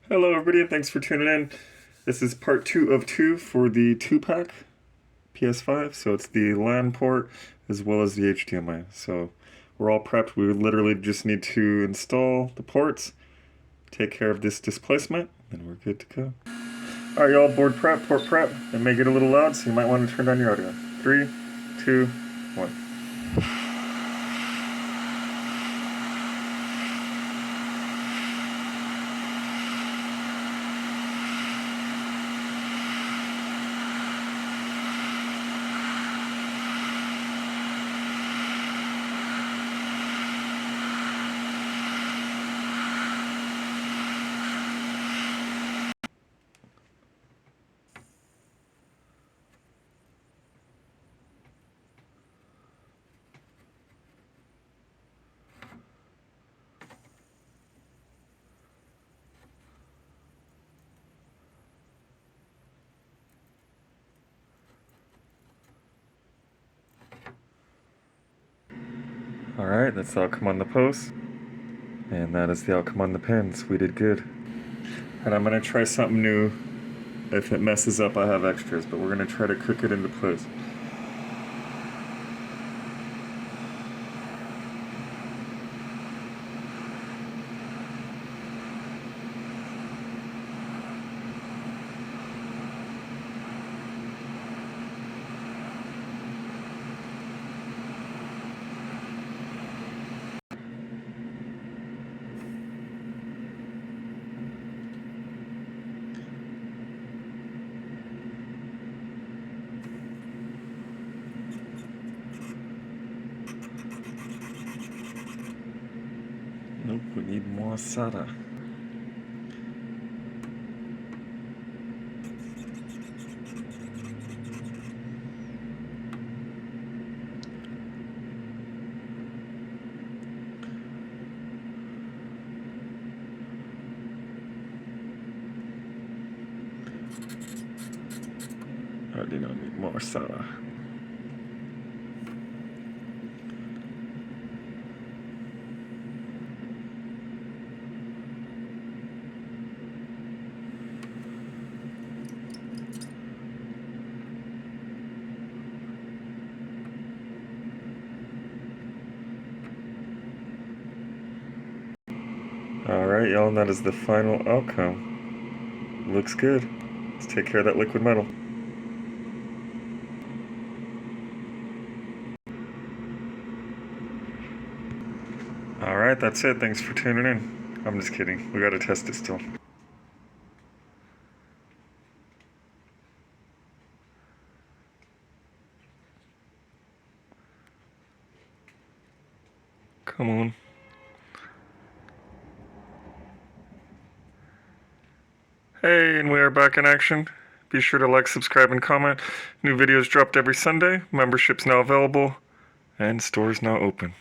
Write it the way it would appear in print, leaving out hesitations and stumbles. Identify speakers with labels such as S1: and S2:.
S1: Hello everybody and thanks for tuning in. This is part 2 of 2 for the 2-pack PS5. So it's the LAN port as well as the HDMI. So we're all prepped. We literally just need to install the ports, take care of this displacement, and we're good to go. Alright y'all, board prep, port prep. It may get a little loud, so you might want to turn down your audio. 3, 2, 1. Alright, that's the outcome on the post. And that is the outcome on the pins. We did good. And I'm going to try something new. If it messes up, I have extras, but we're going to try to cook it into place. Nope, we need more SATA. Bernardino need more SATA. Alright y'all, and that is the final outcome. Looks good. Let's take care of that liquid metal. Alright, that's it. Thanks for tuning in. I'm just kidding. We gotta test it still. Come on. Hey, and we are back in action. Be sure to like, subscribe, and comment. New videos dropped every Sunday. Membership's now available. And store's now open.